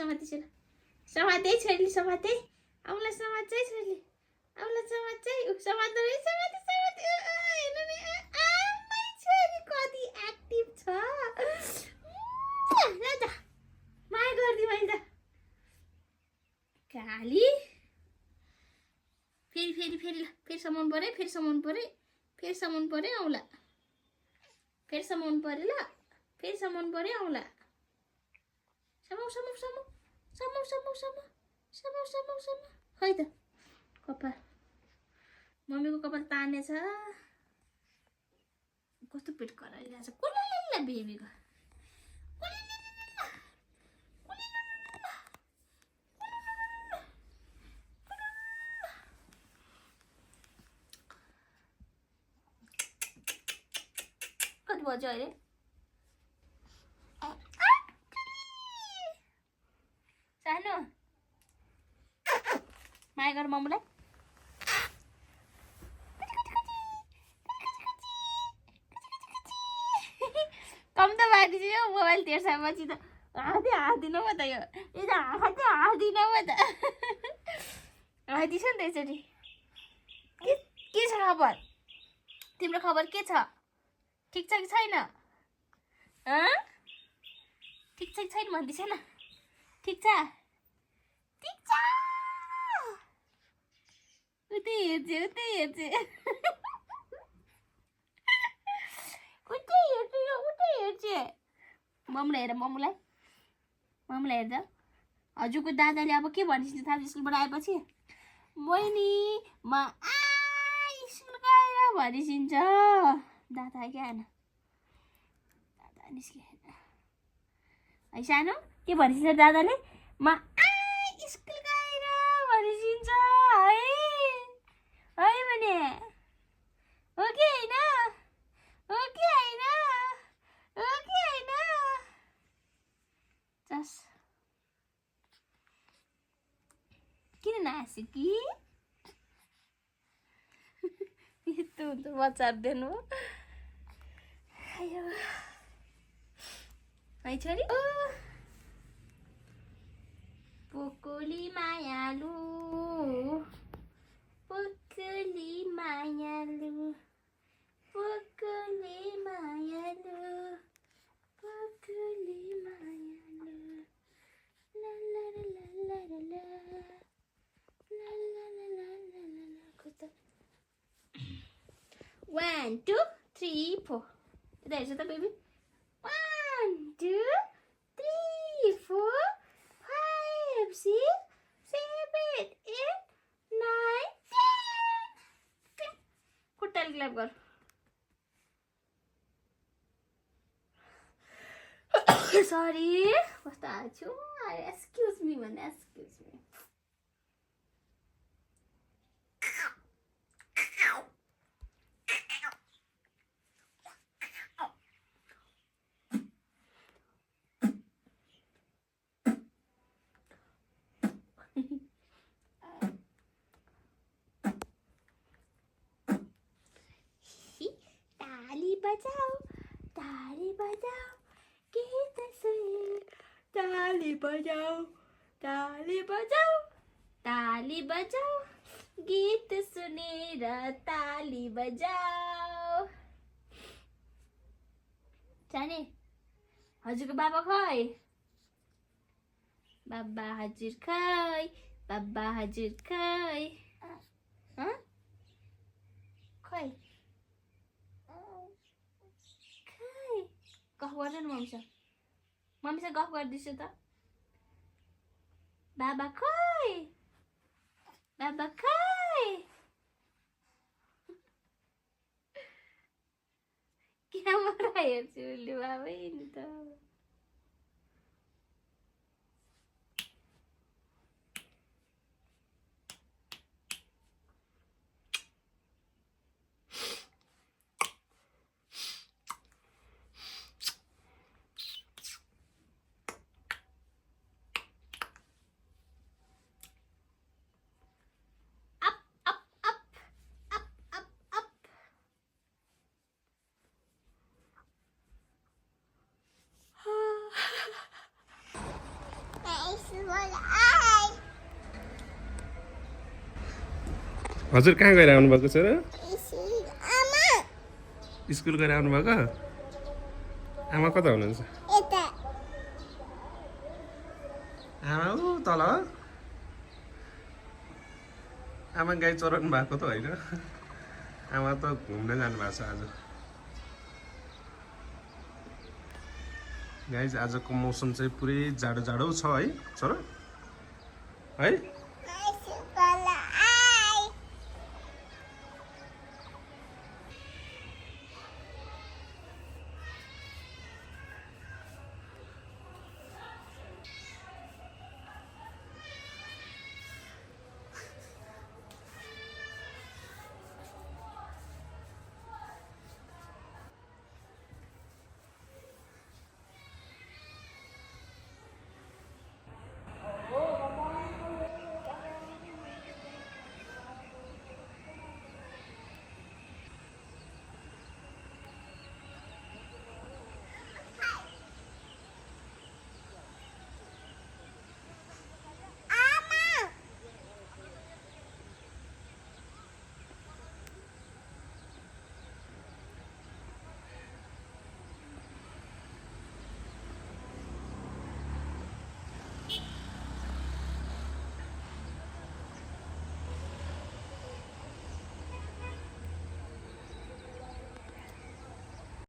समातेछु समाते छोरीले समाते आउला समात्छै छोरीले आउला समात्छै समात्दो रहेछ समाते समाते हेर्नु नि आमै छोरी कति एक्टिभ छ राजा माया गर्दी मैले काली फेरि समाउनु पर्यो फेरि समाउनु पर्यो आउला फेरि समाउनु पर्यो ल फेरि समाउनु पर्यो आउला समाउ खै त कपाल मम्मीको कपाल ताने छ कस्तो पेट कराइरहेछ कुलुलुल्ला बेबीको कति बज्यो अहिले सानो माया गर मम्मीलाई कम त बाँधिदियो यो मोबाइल तेर्सापछि त हादिनँ म त यो हादिनँ म त हादिस नि त यसरी के छ खबर तिम्रो खबर के छ ठिक छ कि छैन ठिक छ कि छैन भन्दैछ न ठिक छ उतै हेर्छ मम्मीलाई हेर मम्मीलाई हेर्दा हजुरको दादाले अब के भनिन्छ थाहा स्कुलबाट आएपछि बहिनी म स्कुल गएर भनिसिन्छ दादा क्या आएन दादा निस्किएन है सानो के भनिसिन्छ दादाले म स्कुल गएर भनिसिन्छ है भने हो कि होइन चस किन नहाँस्यो कि यस्तो हुन्छ बचारिदिनु है छोरी पोकोली मायालु One, 2, 3, 4. There's the baby. 1, 2, 3, 4, 5, 6, 7, 8, 9, 10. Kutal clap kar. Sorry. What's that? Excuse me, man. Excuse me. ताली बजाओ गीत सुन ताली बजाओ गीत सुनेर ताली बजाओ जाने हजुरको बाबा खै बाबा हजुर खै खै गफ गर्नु न मम्मीसँग गफ गर्दैछु त बाबा खै क्यामेरा हेर्छु उसले बाबै नि त हजुर कहाँ गएर आउनु भएको छ र स्कुल गएर आउनु भएको आमा कता हुनुहुन्छ आमा ऊ तल आमा गाई चराउनु भएको त होइन आमा त घुम्न जानु भएको छ आज गाइज आजको मौसम चाहिँ पुरै जाडो जाडो छ है छोरा है